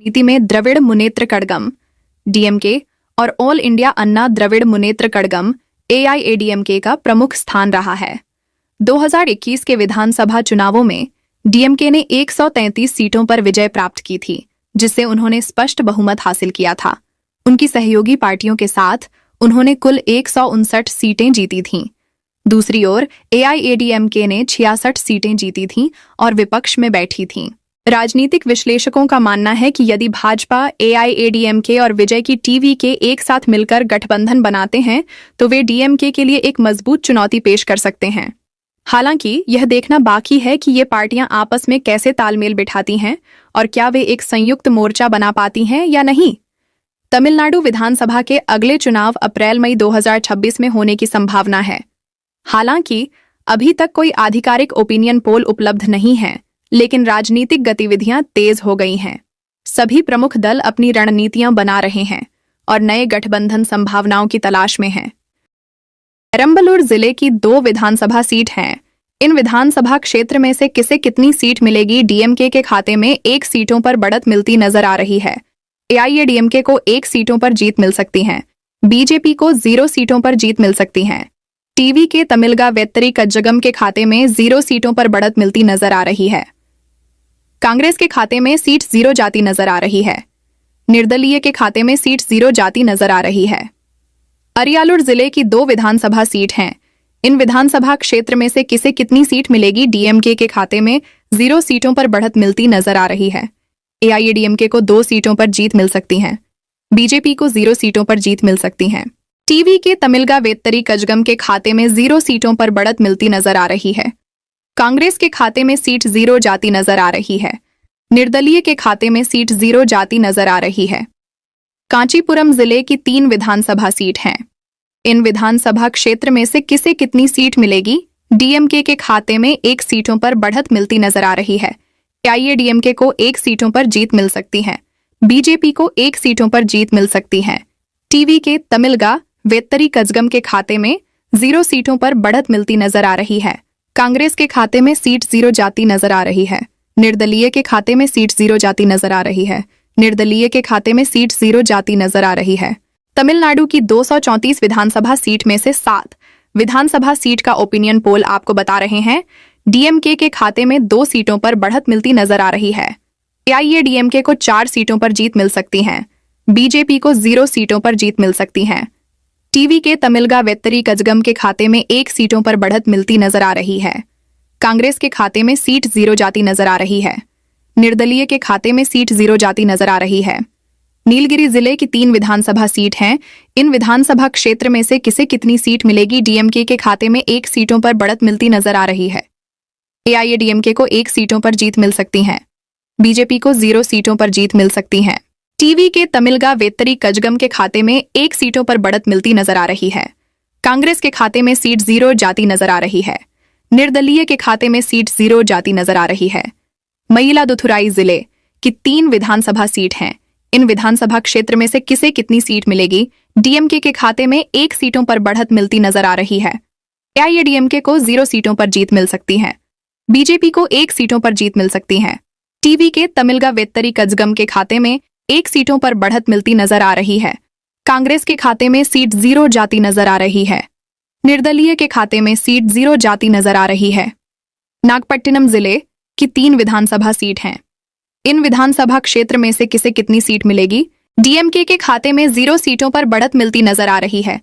नीति में द्रविड़ मुनेत्र कड़गम डीएमके और ऑल इंडिया अन्ना द्रविड़ मुनेत्र कड़गम एआईएडीएमके का प्रमुख स्थान रहा है। 2021 के विधानसभा चुनावों में डीएमके ने 133 सीटों पर विजय प्राप्त की थी, जिससे उन्होंने स्पष्ट बहुमत हासिल किया था। उनकी सहयोगी पार्टियों के साथ उन्होंने कुल 159 सीटें जीती थीं। दूसरी ओर एआईएडीएमके ने 66 सीटें जीती थीं और विपक्ष में बैठी थीं। राजनीतिक विश्लेषकों का मानना है कि यदि भाजपा, एआईएडीएमके और विजय की टीवीके एक साथ मिलकर गठबंधन बनाते हैं तो वे डीएमके के लिए एक मजबूत चुनौती पेश कर सकते हैं। हालांकि यह देखना बाकी है कि ये पार्टियां आपस में कैसे तालमेल बिठाती हैं और क्या वे एक संयुक्त मोर्चा बना पाती हैं या नहीं। तमिलनाडु विधानसभा के अगले चुनाव अप्रैल-मई 2026 में होने की संभावना है। हालांकि अभी तक कोई आधिकारिक ओपिनियन पोल उपलब्ध नहीं है, लेकिन राजनीतिक गतिविधियां तेज हो गई हैं। सभी प्रमुख दल अपनी रणनीतियां बना रहे हैं और नए गठबंधन संभावनाओं की तलाश में हैं। पेरंबलूर जिले की 2 विधानसभा सीट हैं। इन विधानसभा क्षेत्र में से किसे कितनी सीट मिलेगी, डीएमके के खाते में 1 सीटों पर बढ़त मिलती नजर आ रही है। एआईएडीएमके को 1 सीटों पर जीत मिल सकती है। बीजेपी को 0 सीटों पर जीत मिल सकती है। टीवीके तमिलगा वेत्तरी कज्जगम के खाते में 0 सीटों पर बढ़त मिलती नजर आ रही है। कांग्रेस के खाते में सीट 0 जाती नजर आ रही है। निर्दलीय के खाते में सीट 0 जाती नजर आ रही है। अरियालूर जिले की 2 विधानसभा सीट हैं। इन विधानसभा क्षेत्र में से किसे कितनी सीट मिलेगी, डीएमके के खाते में 0 सीटों पर बढ़त मिलती नजर आ रही है। एआईएडीएमके को 2 सीटों पर जीत मिल सकती है। बीजेपी को 0 सीटों पर जीत मिल सकती है। टीवीके तमिलगा वेत्तरी कजगम के खाते में 0 सीटों पर बढ़त मिलती नजर आ रही है। कांग्रेस के खाते में सीट 0 जाती नजर आ रही है। निर्दलीय के खाते में सीट 0 जाती नजर आ रही है। कांचीपुरम जिले की 3 विधानसभा सीट हैं। इन विधानसभा क्षेत्र में से किसे कितनी सीट मिलेगी, डीएमके के खाते में 1 सीटों पर बढ़त मिलती नजर आ रही है। एआईएडीएमके को 1 सीटों पर जीत मिल सकती है। बीजेपी को 1 सीटों पर जीत मिल सकती है। टीवीके तमिलगा वेत्तरी कजगम के खाते में 0 सीटों पर बढ़त मिलती नजर आ रही है। कांग्रेस के खाते में सीट 0 जाती नजर आ रही है। निर्दलीय के खाते में सीट 0 जाती नजर आ रही है। निर्दलीय के खाते में सीट 0 जाती नजर आ रही है। तमिलनाडु की 234 विधानसभा सीट में से 7 विधानसभा सीट का ओपिनियन पोल आपको बता रहे हैं डीएमके के खाते में 2 सीटों पर बढ़त मिलती नजर आ रही है। एआईएडीएमके को 4 सीटों पर जीत मिल सकती है। बीजेपी को 0 सीटों पर जीत मिल सकती है। टीवीके तमिलगा वेत्तरी कजगम के खाते में 1 सीटों पर बढ़त मिलती नजर आ रही है। कांग्रेस के खाते में सीट 0 जाती नजर आ रही है। निर्दलीय के खाते में सीट 0 जाती नजर आ रही है। नीलगिरी जिले की 3 विधानसभा सीट हैं। इन विधानसभा क्षेत्र में से किसे कितनी सीट मिलेगी, डीएमके के खाते में 1 सीटों पर बढ़त मिलती नजर आ रही है। एआईएडीएमके को 1 सीटों पर जीत मिल सकती है। बीजेपी को 0 सीटों पर जीत मिल सकती है। टीवीके तमिलगा वेत्तरी कजगम के खाते में 1 सीटों पर बढ़त मिलती नजर आ रही है। कांग्रेस के खाते में सीट 0 जाती नजर आ रही है। निर्दलीय के खाते में सीट 0 जाती नजर आ रही है। मयिलादुथुराई जिले की 3 विधानसभा सीट हैं। इन विधानसभा क्षेत्र में से किसे कितनी सीट मिलेगी, डीएमके के खाते में 1 सीटों पर बढ़त मिलती नजर आ रही है। एआईएडीएमके को 0 सीटों पर जीत मिल सकती है। बीजेपी को 1 सीटों पर जीत मिल सकती है। टीवीके तमिलगा वेत्तरी कजगम के खाते में 1 सीटों पर बढ़त मिलती नजर आ रही है। कांग्रेस के खाते में सीट 0 जाती नजर आ रही है। निर्दलीय के खाते में सीट 0 जाती नजर आ रही है। नागपट्टिनम जिले की 3 विधानसभा सीट हैं। इन विधानसभा क्षेत्र में से किसे कितनी सीट मिलेगी, डीएमके के खाते में 0 सीटों पर बढ़त मिलती नजर आ रही है।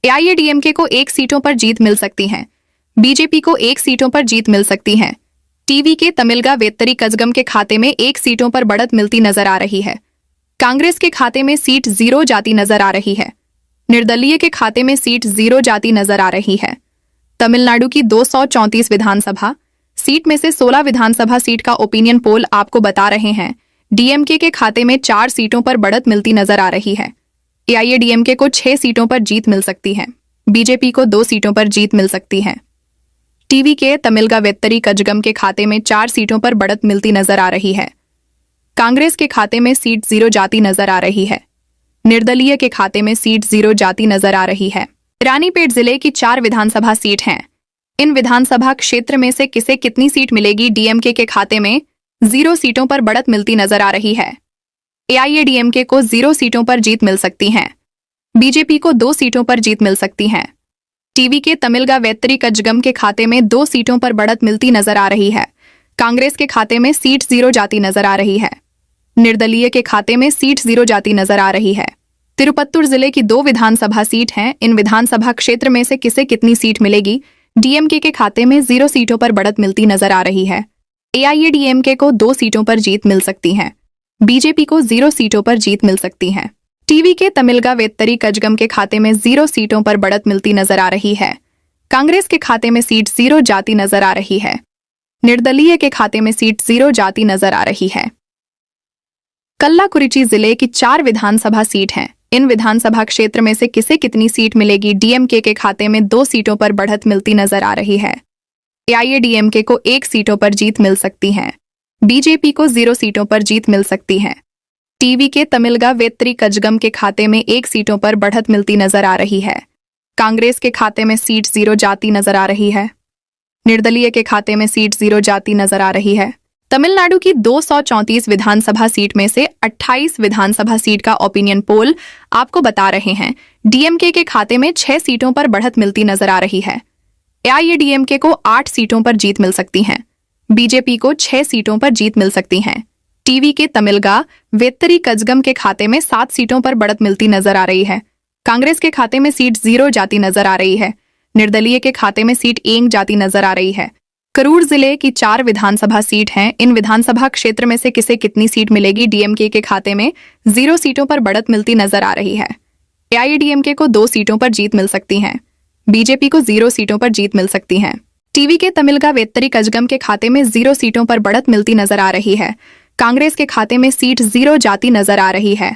एआईएडीएमके को 1 सीटों पर जीत मिल सकती है। बीजेपी को 1 सीटों पर जीत मिल सकती है। टीवीके तमिलगा वेत्तरी कजगम के खाते में 1 सीटों पर बढ़त मिलती नजर आ रही है। कांग्रेस के खाते में सीट 0 जाती नजर आ रही है। निर्दलीय के खाते में सीट 0 जाती नजर आ रही है। तमिलनाडु की 234 विधानसभा सीट में से 16 विधानसभा सीट का ओपिनियन पोल आपको बता रहे हैं डीएमके के खाते में 4 सीटों पर बढ़त मिलती नजर आ रही है। एआईएडीएमके को 6 सीटों पर जीत मिल सकती है। बीजेपी को 2 सीटों पर जीत मिल सकती है। टीवीके तमिलगा वेत्तरी कजगम के खाते में 4 सीटों पर बढ़त मिलती नजर आ रही है। कांग्रेस के खाते में सीट 0 जाती नजर आ रही है। निर्दलीय के खाते में सीट 0 जाती नजर आ रही है। रानीपेट जिले की 4 विधानसभा सीट हैं। इन विधानसभा क्षेत्र में से किसे कितनी सीट मिलेगी, डीएमके के खाते में 0 सीटों पर बढ़त मिलती नजर आ रही है। एआईएडीएमके को 0 सीटों पर जीत मिल सकती है। बीजेपी को 2 सीटों पर जीत मिल सकती है। टीवीके तमिलगा वेत्तरी कजगम के खाते में 2 सीटों पर बढ़त मिलती नजर आ रही है। कांग्रेस के खाते में सीट 0 जाती नजर आ रही है। निर्दलीय के खाते में सीट 0 जाती नजर आ रही है। तिरुपत्तुर जिले की 2 विधानसभा सीट हैं। इन विधानसभा क्षेत्र में से किसे कितनी सीट मिलेगी? डीएमके के खाते में 0 सीटों पर बढ़त मिलती नजर आ रही है। एआईएडीएमके को 2 सीटों पर जीत मिल सकती है। बीजेपी को 0 सीटों पर जीत मिल सकती है। टीवीके तमिलगा वेत्तरी कजगम के खाते में 0 सीटों पर बढ़त मिलती नजर आ रही है। कांग्रेस के खाते में सीट 0 जाती नजर आ रही है। निर्दलीय के खाते में सीट 0 जाती नजर आ रही है। कल्लाकुरिची जिले की 4 विधानसभा सीट हैं। इन विधानसभा क्षेत्र में से किसे कितनी सीट मिलेगी? डीएमके के खाते में 2 सीटों पर बढ़त मिलती नजर आ रही है। एआईएडीएमके को 1 सीटों पर जीत मिल सकती है। बीजेपी को 0 सीटों पर जीत मिल सकती है। टीवीके तमिलगा वेत्तरी कजगम के खाते में 1 सीटों पर बढ़त मिलती नजर आ रही है। कांग्रेस के खाते में सीट 0 जाती नजर आ रही है। निर्दलीय के खाते में सीट 0 जाती नजर आ रही है। तमिलनाडु की 234 विधानसभा सीट में से 28 विधानसभा सीट का ओपिनियन पोल आपको बता रहे हैं डीएमके के खाते में 6 सीटों पर बढ़त मिलती नजर आ रही है। एआईएडीएमके को 8 सीटों पर जीत मिल सकती है। बीजेपी को 6 सीटों पर जीत मिल सकती है। टीवीके तमिलगा वेत्तरी कजगम के खाते में 7 सीटों पर बढ़त मिलती नजर आ रही है। कांग्रेस के खाते में सीट 0 जाती नजर आ रही है। निर्दलीय के खाते में सीट 1 जाती नजर आ रही है। करूर जिले की 4 विधानसभा सीट हैं। इन विधानसभा क्षेत्र में से किसे कितनी सीट मिलेगी? डीएमके के खाते में 0 सीटों पर बढ़त मिलती नजर आ रही है। एआईएडीएमके को 2 सीटों पर जीत मिल सकती है। बीजेपी को 0 सीटों पर जीत मिल सकती है। टीवीके तमिलगा वेत्तरी कजगम के खाते में 0 सीटों पर बढ़त मिलती नजर आ रही है। कांग्रेस के खाते में सीट 0 जाती नजर आ रही है।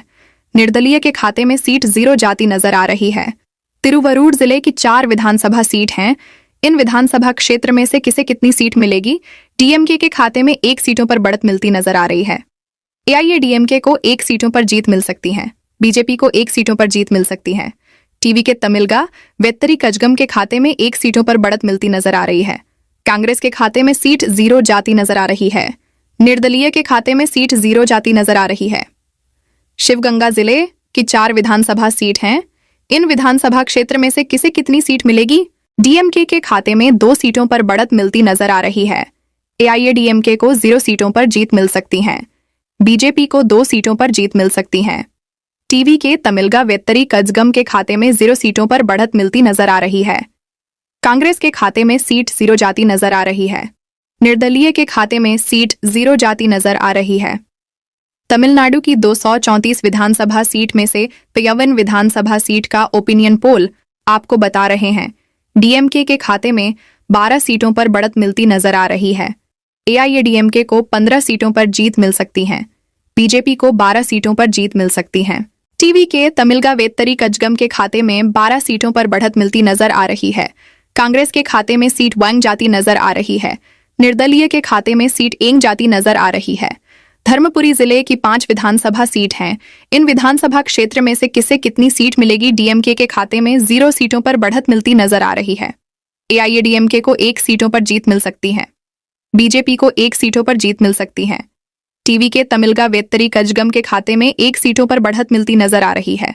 निर्दलीय के खाते में सीट 0 जाती नजर आ रही है। तिरुवरूर जिले की 4 विधानसभा सीट हैं। इन विधानसभा क्षेत्र में से किसे कितनी सीट मिलेगी? डीएमके के खाते में 1 सीटों पर बढ़त मिलती नजर आ रही है। एआईएडीएमके को 1 सीटों पर जीत मिल सकती है। बीजेपी को 1 सीटों पर जीत मिल सकती है। टीवीके तमिलगा वेत्तरी कजगम के खाते में 1 सीटों पर बढ़त मिलती नजर आ रही है। कांग्रेस के खाते में सीट 0 जाती नजर आ रही है। निर्दलीय के खाते में सीट 0 जाती नजर आ रही है। शिवगंगा जिले की 4 विधानसभा सीट हैं। इन विधानसभा क्षेत्र में से किसे कितनी सीट मिलेगी? डीएमके के खाते में 2 सीटों पर बढ़त मिलती नजर आ रही है। एआईएडीएमके को 0 सीटों पर जीत मिल सकती है। बीजेपी को 2 सीटों पर जीत मिल सकती है। टीवीके तमिलगा वेत्तरी कजगम के खाते में 0 सीटों पर बढ़त मिलती नजर आ रही है। कांग्रेस के खाते में सीट 0 जाती नजर आ रही है। निर्दलीय के खाते में सीट 0 जाती नजर आ रही है। तमिलनाडु की 234 विधानसभा सीट में से 53 विधानसभा सीट का ओपिनियन पोल आपको बता रहे हैं डीएमके के खाते में 12 सीटों पर बढ़त मिलती नजर आ रही है। एआईएडीएमके को 15 सीटों पर जीत मिल सकती है। बीजेपी को 12 सीटों पर जीत मिल सकती है। टीवीके तमिलगा वेत्तरी कजगम के खाते में 12 सीटों पर बढ़त मिलती नजर आ रही है। कांग्रेस के खाते में सीट 1 जाती नजर आ रही है। निर्दलीय के खाते में सीट 1 जाती नजर आ रही है। धर्मपुरी जिले की 5 विधानसभा सीट हैं। इन विधानसभा क्षेत्र में से किसे कितनी सीट मिलेगी? डीएमके के खाते में 0 सीटों पर बढ़त मिलती नजर आ रही है। एआईएडीएमके को 1 सीटों पर जीत मिल सकती है। बीजेपी को 1 सीटों पर जीत मिल सकती है। टीवीके तमिलगा वेत्तरी कजगम के खाते में 1 सीटों पर बढ़त मिलती नजर आ रही है।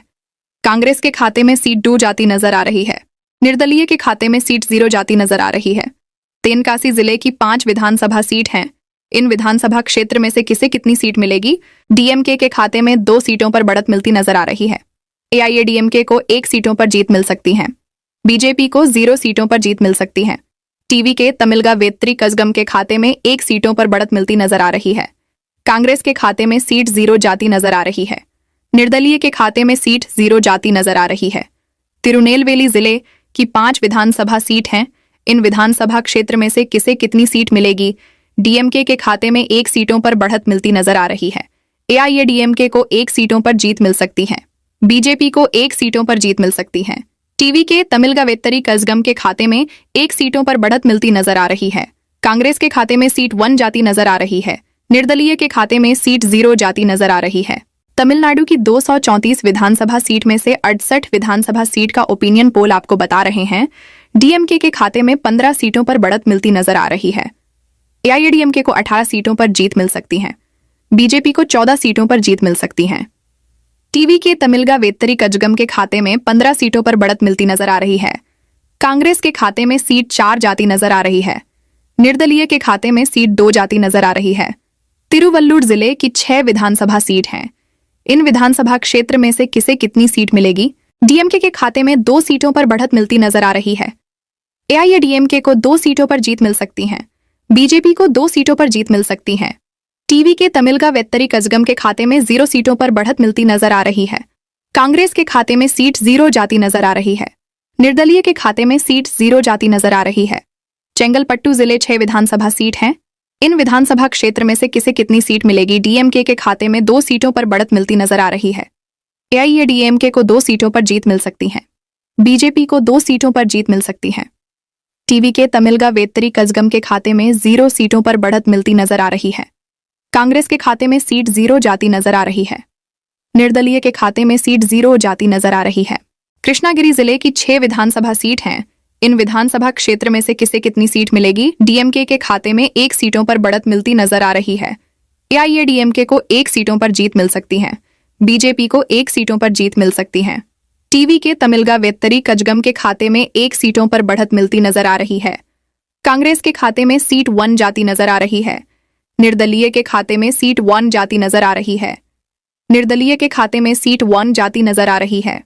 कांग्रेस के खाते में सीट 2 जाती नजर आ रही है। निर्दलीय के खाते में सीट 0 जाती नजर आ रही है। तेनकासी जिले की 5 विधानसभा सीट हैं। इन विधानसभा क्षेत्र में से किसे कितनी सीट मिलेगी? डीएमके के खाते में 2 सीटों पर बढ़त मिलती नजर आ रही है। एआईएडीएमके को 1 सीटों पर जीत मिल सकती है। बीजेपी को 0 सीटों पर जीत मिल सकती है। टीवीके तमिलगा वेत्तरी कजगम के खाते में 1 सीटों पर बढ़त मिलती नजर आ रही है। कांग्रेस के खाते में सीट 0 जाती नजर आ रही है। निर्दलीय के खाते में सीट 0 जाती नजर आ रही है। तिरुनेलवेली जिले की 5 विधानसभा सीट हैं। इन विधानसभा क्षेत्र में से किसे कितनी सीट मिलेगी? डीएमके के खाते में 1 सीटों पर बढ़त मिलती नजर आ रही है। एआईएडीएमके को 1 सीटों पर जीत मिल सकती है। बीजेपी को 1 सीटों पर जीत मिल सकती है। टीवीके तमिलगा वेत्तरी कजगम के खाते में 1 सीटों पर बढ़त मिलती नजर आ रही है। कांग्रेस के खाते में सीट 1 जाती नजर आ रही है। निर्दलीय के खाते में सीट 0 जाती नजर आ रही है। तमिलनाडु की 234 विधानसभा सीट में से 68 विधानसभा सीट का ओपिनियन पोल आपको बता रहे हैं डीएमके के खाते में 15 सीटों पर बढ़त मिलती नजर आ रही है। एआईएडीएमके को 18 सीटों पर जीत मिल सकती है। बीजेपी को 14 सीटों पर जीत मिल सकती है। टीवी के तमिलगा वेत्तरी कजगम के खाते में 15 सीटों पर बढ़त मिलती नजर आ रही है। कांग्रेस के खाते में सीट 4 जाती नजर आ रही है। निर्दलीय के खाते में सीट 2 जाती नजर आ रही है। तिरुवल्लुर जिले की 6 विधानसभा सीट हैं। इन विधानसभा क्षेत्र में से किसे कितनी सीट मिलेगी? डीएमके के खाते में 2 सीटों पर बढ़त मिलती नजर आ रही है। एआईएडीएमके को 2 सीटों पर जीत मिल सकती है। बीजेपी को 2 सीटों पर जीत मिल सकती है। टीवी के तमिलगा वेत्तरी कजगम के खाते में 0 सीटों पर बढ़त मिलती नजर आ रही है। कांग्रेस के खाते में सीट 0 जाती नजर आ रही है। निर्दलीय के खाते में सीट 0 जाती नजर आ रही है। चेंगलपट्टू जिले 6 विधानसभा सीट हैं। इन विधानसभा क्षेत्र में से किसे कितनी सीट मिलेगी? डीएमके के खाते में 2 सीटों पर बढ़त मिलती नजर आ रही है। एआईएडीएमके को 2 सीटों पर जीत मिल सकती है। बीजेपी को 2 सीटों पर जीत मिल सकती है। टीवी के तमिलगा वेत्तरी कजगम के खाते में 0 सीटों पर बढ़त मिलती नजर आ रही है। कांग्रेस के खाते में सीट 0 जाती नजर आ रही है। निर्दलीय के खाते में सीट 0 जाती नजर आ रही है। कृष्णागिरी जिले की 6 विधानसभा सीट हैं। इन विधानसभा क्षेत्र में से किसे कितनी सीट मिलेगी? डीएमके के खाते में 1 सीटों पर बढ़त मिलती नजर आ रही है। एआईएडीएमके को 1 सीटों पर जीत मिल सकती है। बीजेपी को 1 सीटों पर जीत मिल सकती है। टीवी के तमिलगा वेत्तरी कजगम के खाते में 1 सीटों पर बढ़त मिलती नजर आ रही है। कांग्रेस के खाते में सीट 1 जाती नजर आ रही है। निर्दलीय के खाते में सीट 1 जाती नजर आ रही है। निर्दलीय के खाते में सीट 1 जाती नजर आ रही है।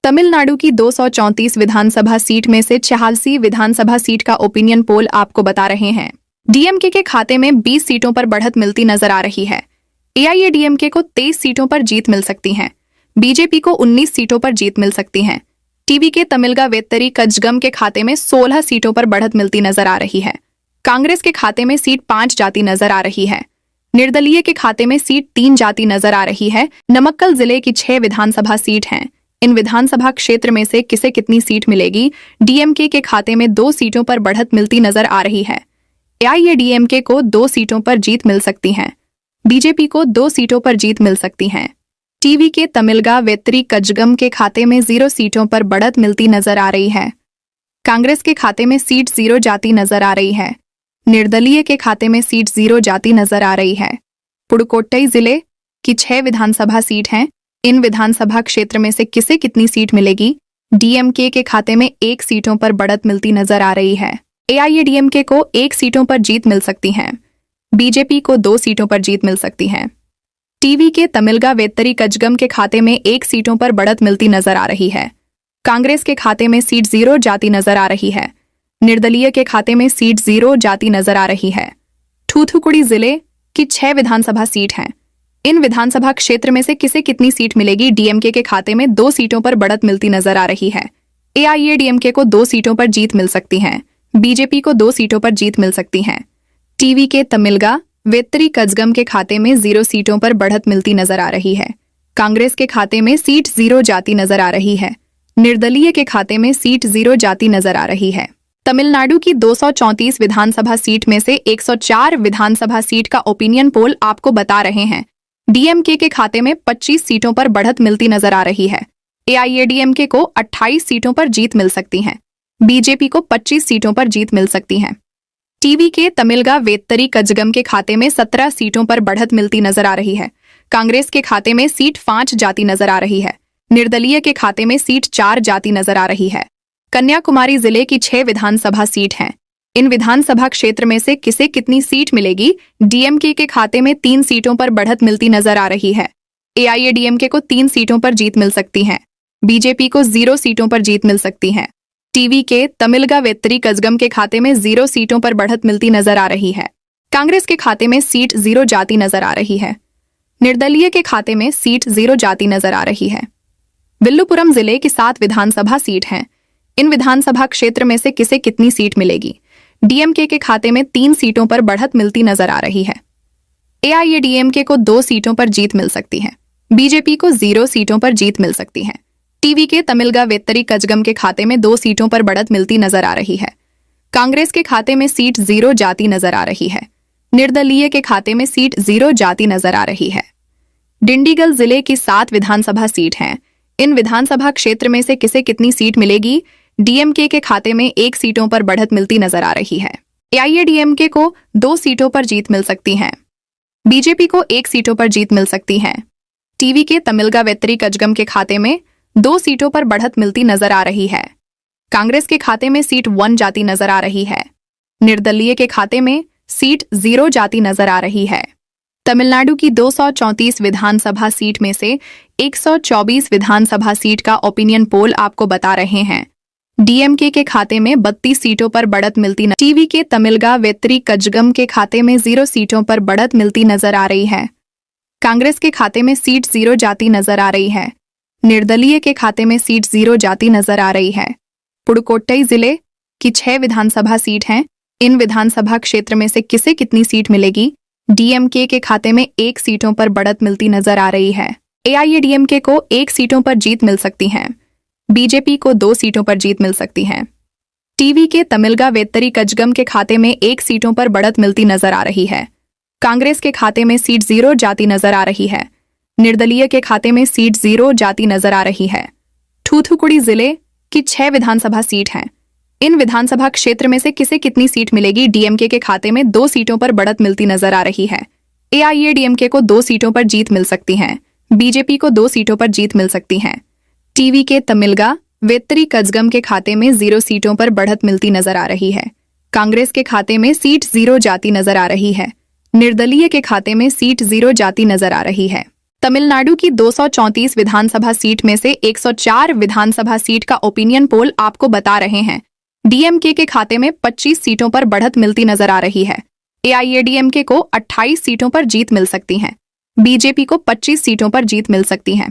तमिलनाडु की 234 विधानसभा सीट में से 86 विधानसभा सीट का ओपिनियन पोल आपको बता रहे हैं। डीएमके के खाते में 20 सीटों पर बढ़त मिलती नजर आ रही है। एआईएडीएमके को 23 सीटों पर जीत मिल सकती है। बीजेपी को 19 सीटों पर जीत मिल सकती है। टीवी के तमिलगा वेत्तरी कजगम के खाते में 16 सीटों पर बढ़त मिलती नजर आ रही है। कांग्रेस के खाते में सीट 5 जाती नजर आ रही है। निर्दलीय के खाते में सीट 3 जाती नजर आ रही है। नमक्कल जिले की 6 विधानसभा सीट हैं। इन विधानसभा क्षेत्र में से किसे कितनी सीट मिलेगी? डीएमके के खाते में 2 सीटों पर बढ़त मिलती नजर आ रही है। एआईएडीएमके को 2 सीटों पर जीत मिल सकती है। बीजेपी को 2 सीटों पर जीत मिल सकती है। टीवी के तमिलगा वेत्तरी कजगम के खाते में 0 सीटों पर बढ़त मिलती नजर आ रही है। कांग्रेस के खाते में सीट 0 जाती नजर आ रही है। निर्दलीय के खाते में सीट 0 जाती नजर आ रही है। पुडुकोट्टई जिले की 6 विधानसभा सीट हैं। इन विधानसभा क्षेत्र में से किसे कितनी सीट मिलेगी? डीएमके के खाते में 1 सीटों पर बढ़त मिलती नजर आ रही है। एआईएडीएमके को 1 सीटों पर जीत मिल सकती है। बीजेपी को 2 सीटों पर जीत मिल सकती है। टीवी के तमिलगा वेत्तरी कजगम के खाते में 1 सीटों पर बढ़त मिलती नजर आ रही है। कांग्रेस के खाते में सीट 0 जाती नजर आ रही है। निर्दलीय के खाते में सीट 0 जाती नजर आ रही है। थूथुकुड़ी जिले की 6 विधानसभा सीट हैं। इन विधानसभा क्षेत्र में से किसे कितनी सीट मिलेगी? डीएमके के खाते में 2 सीटों पर बढ़त मिलती नजर आ रही है। एआईएडीएमके को 2 सीटों पर जीत मिल सकती है। बीजेपी को 2 सीटों पर जीत मिल सकती है। टीवी के तमिलगा वेत्तरी कजगम के खाते में 0 सीटों पर बढ़त मिलती नजर आ रही है। कांग्रेस के खाते में सीट 0 जाती नजर आ रही है। निर्दलीय के खाते में सीट 0 जाती नजर आ रही है। तमिलनाडु की 234 विधानसभा सीट में से 104 विधानसभा सीट का ओपिनियन पोल आपको बता रहे हैं। डीएमके के खाते में 25 सीटों पर बढ़त मिलती नजर आ रही है। एआईएडीएमके को 28 सीटों पर जीत मिल सकती है। बीजेपी को 25 सीटों पर जीत मिल सकती है। टीवी के तमिलगा वेत्तरी कजगम के खाते में 17 सीटों पर बढ़त मिलती नजर आ रही है। कांग्रेस के खाते में सीट 5 जाती नजर आ रही है। निर्दलीय के खाते में सीट 4 जाती नजर आ रही है। कन्याकुमारी जिले की 6 विधानसभा सीट हैं। इन विधानसभा क्षेत्र में से किसे कितनी सीट मिलेगी? डीएमके के खाते में 3 सीटों पर बढ़त मिलती नजर आ रही है। एआईएडीएमके को 3 सीटों पर जीत मिल सकती है। बीजेपी को 0 सीटों पर जीत मिल सकती है। टीवी के तमिलगा वेत्तरी कजगम के खाते में 0 सीटों पर बढ़त मिलती नजर आ रही है। कांग्रेस के खाते में सीट 0 जाती नजर आ रही है। निर्दलीय के खाते में सीट 0 जाती नजर आ रही है। विल्लुपुरम जिले की 7 विधानसभा सीट हैं। इन विधानसभा क्षेत्र में से किसे कितनी सीट मिलेगी? डीएमके के खाते में 3 सीटों पर बढ़त मिलती नजर आ रही है। एआईएडीएमके को 2 सीटों पर जीत मिल सकती है। बीजेपी को 0 सीटों पर जीत मिल सकती है। टीवी के तमिलगा वेत्तरी कजगम के खाते में 2 सीटों पर बढ़त मिलती नजर आ रही है। कांग्रेस के खाते में सीट 0 जाती नजर आ रही है। निर्दलीय के खाते में सीट 0 जाती नजर आ रही है। डिंडीगल जिले की 7 विधानसभा सीट हैं। इन विधानसभा क्षेत्र में से किसे कितनी सीट मिलेगी? डीएमके के खाते में 1 सीटों पर बढ़त मिलती नजर आ रही है। एआईएडीएमके को 2 सीटों पर जीत मिल सकती है। बीजेपी को 1 सीटों पर जीत मिल सकती है। टीवी के तमिलगा वेत्तरी कजगम के खाते में 2 सीटों पर बढ़त मिलती नजर आ रही है। कांग्रेस के खाते में सीट 1 जाती नजर आ रही है। निर्दलीय के खाते में सीट 0 जाती नजर आ रही है। तमिलनाडु की 234 विधानसभा सीट में से 124 विधानसभा सीट का ओपिनियन पोल आपको बता रहे हैं डीएमके के खाते में 32 सीटों पर बढ़त मिलती टीवी के तमिलगा वेत्तरी कजगम के खाते में 0 सीटों पर बढ़त मिलती नजर आ रही है। कांग्रेस के खाते में सीट 0 जाती नजर आ रही है। निर्दलीय के खाते में सीट 0 जाती नजर आ रही है। पुडुकोट्टई जिले की 6 विधानसभा सीट हैं। इन विधानसभा क्षेत्र में से किसे कितनी सीट मिलेगी? डीएमके के खाते में 1 सीटों पर बढ़त मिलती नजर आ रही है। एआईएडीएमके को 1 सीटों पर जीत मिल सकती है। बीजेपी को 2 सीटों पर जीत मिल सकती है। टीवी के तमिलगा वेत्तरी कजगम के खाते में 1 सीटों पर बढ़त मिलती नजर आ रही है। कांग्रेस के खाते में सीट 0 जाती नजर आ रही है। निर्दलीय के खाते में सीट 0 जाती नजर आ रही है। थूथुकुड़ी जिले की 6 विधानसभा सीट हैं। इन विधानसभा क्षेत्र में से किसे कितनी सीट मिलेगी? डीएमके के खाते में 2 सीटों पर बढ़त मिलती नजर आ रही है। एआईएडीएमके को 2 सीटों पर जीत मिल सकती है। बीजेपी को 2 सीटों पर जीत मिल सकती है। टीवी के तमिलगा वेत्तरी कजगम के खाते में 0 सीटों पर बढ़त मिलती नजर आ रही है। कांग्रेस के खाते में सीट 0 जाती नजर आ रही है। निर्दलीय के खाते में सीट 0 जाती नजर आ रही है। तमिलनाडु की 234 विधानसभा सीट में से 104 विधानसभा सीट का ओपिनियन पोल आपको बता रहे हैं डीएमके के खाते में 25 सीटों पर बढ़त मिलती नजर आ रही है। एआईएडीएमके को 28 सीटों पर जीत मिल सकती है। बीजेपी को 25 सीटों पर जीत मिल सकती है।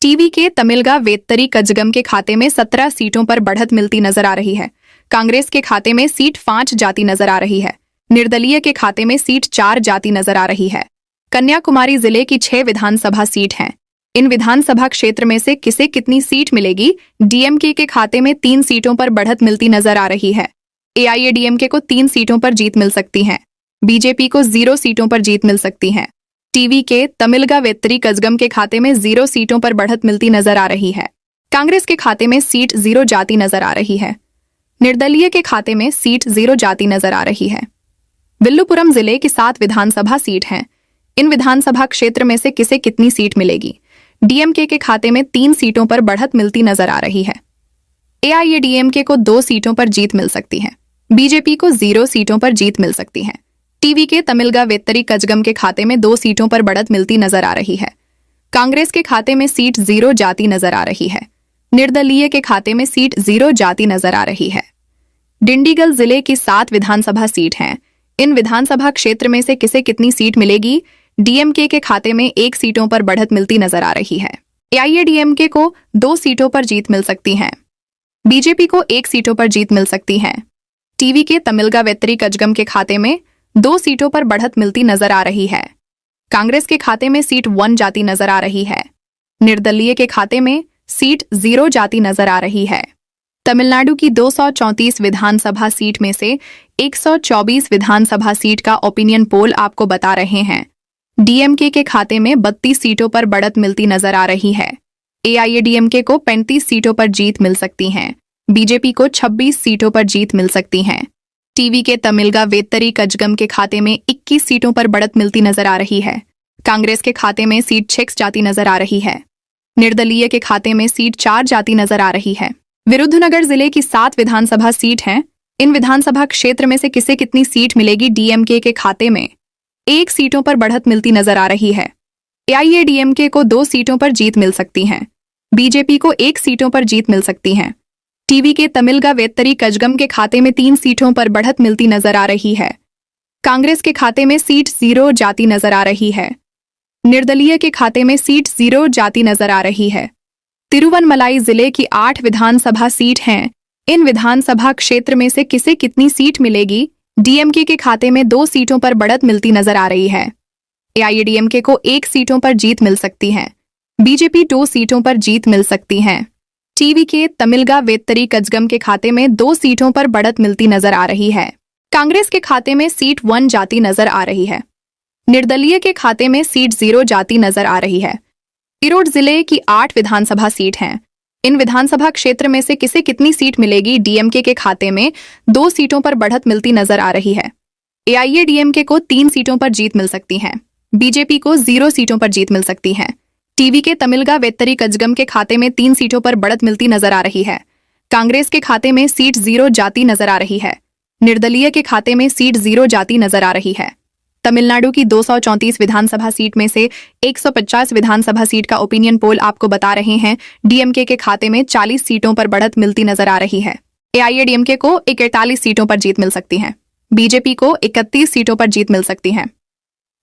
टीवी के तमिलगा वेत्तरी कजगम के खाते में 17 सीटों पर बढ़त मिलती नजर आ रही है। कांग्रेस के खाते में सीट 5 जाती नजर आ रही है। निर्दलीय के खाते में सीट 4 जाती नजर आ रही है। कन्याकुमारी जिले की 6 विधानसभा सीट हैं। इन विधानसभा क्षेत्र में से किसे कितनी सीट मिलेगी? डीएमके के खाते में 3 सीटों पर बढ़त मिलती नजर आ रही है। एआईएडीएमके को 3 सीटों पर जीत मिल सकती है। बीजेपी को 0 सीटों पर जीत मिल सकती है। टीवी के तमिलगा वेत्तरी कजगम के खाते में 0 सीटों पर बढ़त मिलती नजर आ रही है। कांग्रेस के खाते में सीट 0 जाती नजर आ रही है। निर्दलीय के खाते में सीट 0 जाती नजर आ रही है। विल्लुपुरम जिले की 7 विधानसभा सीट हैं। इन विधानसभा क्षेत्र में से किसे कितनी सीट मिलेगी? डीएमके के खाते में 3 सीटों पर बढ़त मिलती नजर आ रही है। एआईएडीएमके को 2 सीटों पर जीत मिल सकती है। बीजेपी को 0 सीटों पर जीत मिल सकती है। टीवी के तमिलगा वेत्तरी कजगम के खाते में 2 सीटों पर बढ़त मिलती नजर आ रही है। कांग्रेस के खाते में सीट 0 जाती नजर आ रही है। निर्दलीय के खाते में सीट 0 जाती नजर आ रही है। डिंडीगल जिले की 7 विधानसभा सीट हैं। इन विधानसभा क्षेत्र में से किसे कितनी सीट मिलेगी? डीएमके के खाते में 1 सीटों पर बढ़त मिलती नजर आ रही है। एआईएडीएमके को 2 सीटों पर जीत मिल सकती है। बीजेपी को 1 सीटों पर जीत मिल सकती है। टीवी के तमिलगा वेत्तरी कजगम के खाते में 2 सीटों पर बढ़त मिलती नजर आ रही है। कांग्रेस के खाते में सीट 1 जाती नजर आ रही है। निर्दलीय के खाते में सीट 0 जाती नजर आ रही है। तमिलनाडु की 234 विधानसभा सीट में से 124 विधानसभा सीट का ओपिनियन पोल आपको बता रहे हैं डीएमके के खाते में 32 सीटों पर बढ़त मिलती नजर आ रही है। एआईएडीएमके को 35 सीटों पर जीत मिल सकती है। बीजेपी को 26 सीटों पर जीत मिल सकती है। टीवी के तमिलगा वेत्तरी कजगम के खाते में 21 सीटों पर बढ़त मिलती नजर आ रही है। कांग्रेस के खाते में सीट 6 जाती नजर आ रही है। निर्दलीय के खाते में सीट 4 जाती नजर आ रही है। विरुद्धनगर जिले की 7 विधानसभा सीट हैं। इन विधानसभा क्षेत्र में से किसे कितनी सीट मिलेगी? डीएमके के खाते में 1 सीटों पर बढ़त मिलती नजर आ रही है। एआईएडीएमके को 2 सीटों पर जीत मिल सकती है। बीजेपी को 1 सीटों पर जीत मिल सकती है। टीवी के तमिलगा वेत्तरी कजगम के खाते में 3 सीटों पर बढ़त मिलती नजर आ रही है। कांग्रेस के खाते में सीट 0 जाती नजर आ रही है। निर्दलीय के खाते में सीट 0 जाती नजर आ रही है। तिरुवनमलाई जिले की 8 विधानसभा सीट हैं। इन विधानसभा क्षेत्र में से किसे कितनी सीट मिलेगी? डीएमके के खाते में 2 सीटों पर बढ़त मिलती नजर आ रही है। एआईएडीएमके को 1 सीटों पर जीत मिल सकती है। बीजेपी 2 सीटों पर जीत मिल सकती है। टीवी के तमिलगा वेत्तरी कजगम के खाते में 2 सीटों पर बढ़त मिलती नजर आ रही है। कांग्रेस के खाते में सीट 1 जाती नजर आ रही है। निर्दलीय के खाते में सीट 0 जाती नजर आ रही है। ईरोड जिले की 8 विधानसभा सीट हैं। इन विधानसभा क्षेत्र में से किसे कितनी सीट मिलेगी? डीएमके के खाते में 2 सीटों पर बढ़त मिलती नजर आ रही है। एआईएडीएमके को 3 सीटों पर जीत मिल सकती है। बीजेपी को 0 सीटों पर जीत मिल सकती है। टीवी के तमिलगा वेत्तरी कजगम के खाते में 3 सीटों पर बढ़त मिलती नजर आ रही है। कांग्रेस के खाते में सीट 0 जाती नजर आ रही है। निर्दलीय के खाते में सीट 0 जाती नजर आ रही है। तमिलनाडु की 234 विधानसभा सीट में से 150 विधानसभा सीट का ओपिनियन पोल आपको बता रहे हैं डीएमके के खाते में 40 सीटों पर बढ़त मिलती नजर आ रही है। एआईएडीएमके को 41 सीटों पर जीत मिल सकती है। बीजेपी को 31 सीटों पर जीत मिल सकती है।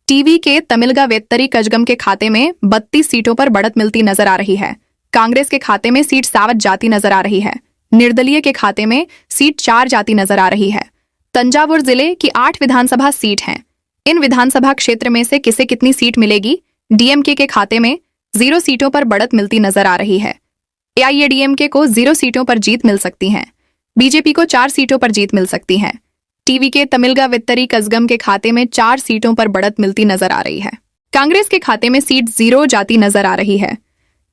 टीवी के तमिलगा वेत्तरी कजगम के खाते में 32 सीटों पर बढ़त मिलती नजर आ रही है। कांग्रेस के खाते में सीट 7 जाती नजर आ रही है। निर्दलीय के खाते में सीट 4 जाती नजर आ रही है। तंजावुर जिले की 8 विधानसभा सीट हैं। इन विधानसभा क्षेत्र में से किसे कितनी सीट मिलेगी? डीएमके के खाते में 0 सीटों पर बढ़त मिलती नजर आ रही है। एआईएडीएमके को 0 सीटों पर जीत मिल सकती है। बीजेपी को 4 सीटों पर जीत मिल सकती है। टीवी के तमिलगा वेत्तरी कजगम के खाते में 4 सीटों पर बढ़त मिलती नजर आ रही है। कांग्रेस के खाते में सीट 0 जाती नजर आ रही है।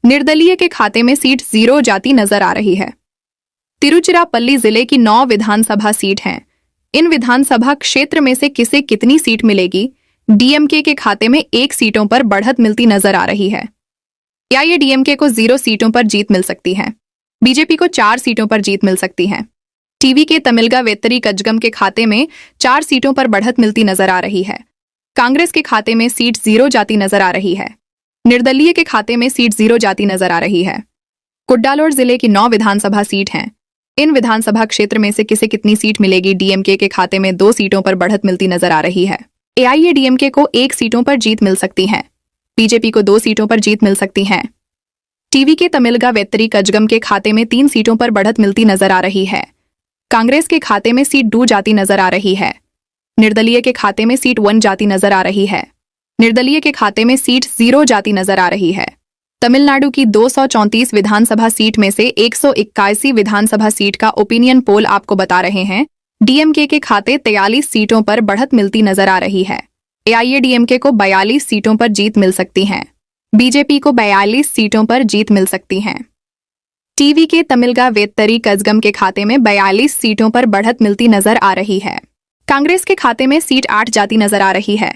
निर्दलीय के खाते में सीट 0 जाती नजर आ रही है। तिरुचिरापल्ली जिले की 9 विधानसभा सीट हैं। इन विधानसभा क्षेत्र में से किसे कितनी सीट मिलेगी? डीएमके के खाते में 1 सीटों पर बढ़त मिलती नजर आ रही है। एआईएडीएमके को 0 सीटों पर जीत मिल सकती है। बीजेपी को 4 सीटों पर जीत मिल सकती है। टीवी के तमिलगा वेत्तरी कजगम के खाते में 4 सीटों पर बढ़त मिलती नजर आ रही है। कांग्रेस के खाते में सीट 0 जाती नजर आ रही है। निर्दलीय के खाते में सीट 0 जाती नजर आ रही है। कुड्डालोर जिले की 9 विधानसभा सीट हैं। इन विधानसभा क्षेत्र में से किसे कितनी सीट मिलेगी? डीएमके के खाते में 2 सीटों पर बढ़त मिलती नजर आ रही है। एआईएडीएमके को 1 सीटों पर जीत मिल सकती है। बीजेपी को 2 सीटों पर जीत मिल सकती है। टीवी के तमिलगा वेत्तरी कजगम के खाते में 3 सीटों पर बढ़त मिलती नजर आ रही है। कांग्रेस के खाते में सीट 2 जाती नजर आ रही है। निर्दलीय के खाते में सीट 1 जाती नजर आ रही है। निर्दलीय के खाते में सीट 0 जाती नजर आ रही है। तमिलनाडु की 234 विधानसभा सीट में से 181 विधानसभा सीट का ओपिनियन पोल आपको बता रहे हैं डीएमके के खाते 43 सीटों पर बढ़त मिलती नजर आ रही है। एआईएडीएमके को 42 सीटों पर जीत मिल सकती है। बीजेपी को 42 सीटों पर जीत मिल सकती है। टीवी के तमिलगा वेत्तरी कजगम के खाते में 42 सीटों पर बढ़त मिलती नजर आ रही है। कांग्रेस के खाते में सीट 8 जाती नजर आ रही है।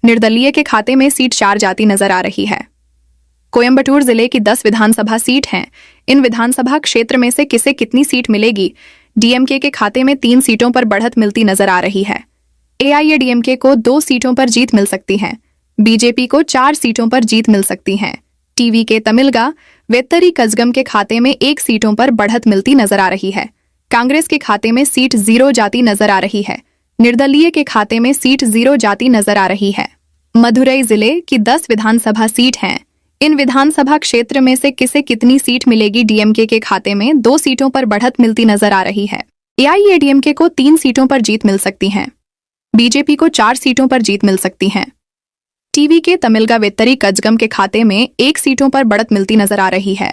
निर्दलीय के खाते में सीट 4 जाती नजर आ रही है। कोयंबटूर जिले की 10 विधानसभा सीट हैं। इन विधानसभा क्षेत्र में से किसे कितनी सीट मिलेगी? डीएमके के खाते में 3 सीटों पर बढ़त मिलती नजर आ रही है। एआईएडीएमके को 2 सीटों पर जीत मिल सकती है। बीजेपी को 4 सीटों पर जीत मिल सकती है। टीवी के तमिलगा वेत्तरी कजगम के खाते में 1 सीटों पर बढ़त मिलती नजर आ रही है। कांग्रेस के खाते में सीट 0 जाती नजर आ रही है। निर्दलीय के खाते में सीट 0 जाती नजर आ रही है। मदुरई जिले की 10 विधानसभा सीट हैं। इन विधानसभा क्षेत्र में से किसे कितनी सीट मिलेगी? डीएमके के खाते में 2 सीटों पर बढ़त मिलती नजर आ रही है। एआईएडीएमके को 3 सीटों पर जीत मिल सकती है। बीजेपी को 4 सीटों पर जीत मिल सकती है। टीवी के तमिलगा वेत्तरी कजगम के खाते में 1 सीटों पर बढ़त मिलती नजर आ रही है।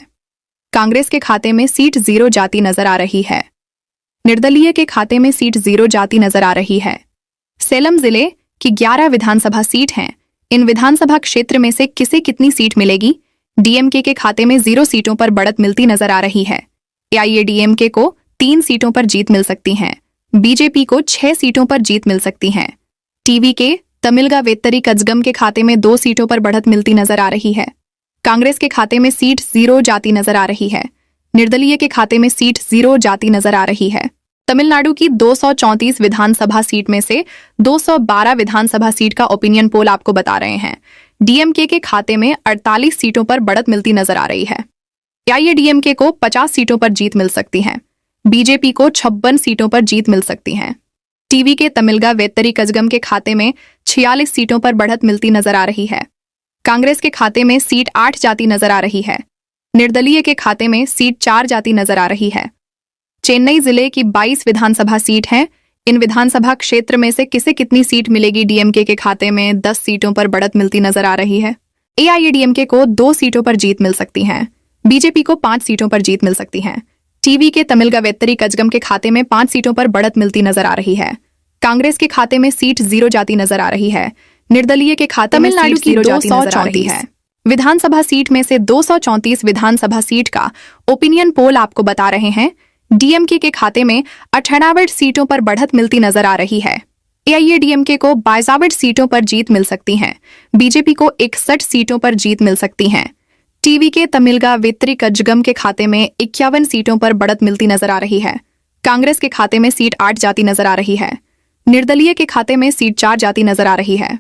कांग्रेस के खाते में सीट 0 जाती नजर आ रही है। निर्दलीय के खाते में सीट 0 जाती नजर आ रही है। सेलम जिले की 11 विधानसभा सीट हैं। इन विधानसभा क्षेत्र में से किसे कितनी सीट मिलेगी? डीएमके के खाते में 0 सीटों पर बढ़त मिलती नजर आ रही है। एआईएडीएमके को 3 सीटों पर जीत मिल सकती है। बीजेपी को 6 सीटों पर जीत मिल सकती है। टीवी के तमिलगा वेत्तरी कजगम के खाते में 2 सीटों पर बढ़त मिलती नजर आ रही है। कांग्रेस के खाते में सीट 0 जाती नजर आ रही है। निर्दलीय के खाते में सीट 0 जाती नजर आ रही है। तमिलनाडु की 234 विधानसभा सीट में से 212 विधानसभा सीट का ओपिनियन पोल आपको बता रहे हैं डीएमके के खाते में 48 सीटों पर बढ़त मिलती नजर आ रही है। एआईएडीएमके को 50 सीटों पर जीत मिल सकती है। बीजेपी को 56 सीटों पर जीत मिल सकती है। टीवी के तमिलगा वेत्तरी कजगम के खाते में 46 सीटों पर बढ़त मिलती नजर आ रही है। कांग्रेस के खाते में सीट 8 जाती नजर आ रही है। निर्दलीय के खाते में सीट 4 जाती नजर आ रही है। चेन्नई जिले की 22 विधानसभा सीट हैं। इन विधानसभा क्षेत्र में से किसे कितनी सीट मिलेगी? डीएमके के खाते में 10 सीटों पर बढ़त मिलती नजर आ रही है। एआईएडीएमके को 2 सीटों पर जीत मिल सकती है। बीजेपी को 5 सीटों पर जीत मिल सकती है। टीवी के तमिलगा वेत्तरी कजगम के खाते में 5 सीटों पर बढ़त मिलती नजर आ रही है। कांग्रेस के खाते में सीट 0 जाती नजर आ रही है। निर्दलीय के खाते में सीट 0 जाती नजर आ रही है। विधानसभा सीट में से 234 विधानसभा सीट का ओपिनियन पोल आपको बता रहे हैं डीएमके के खाते में 98 सीटों पर बढ़त मिलती नजर आ रही है। एआईएडीएमके को 22 सीटों पर जीत मिल सकती है। बीजेपी को 61 सीटों पर जीत मिल सकती है। टीवी के तमिलगा वेत्री कजगम के खाते में 51 सीटों पर बढ़त मिलती नजर आ रही है। कांग्रेस के खाते में सीट 8 जाती नजर आ रही है। निर्दलीय के खाते में सीट 4 जाती नजर आ रही है।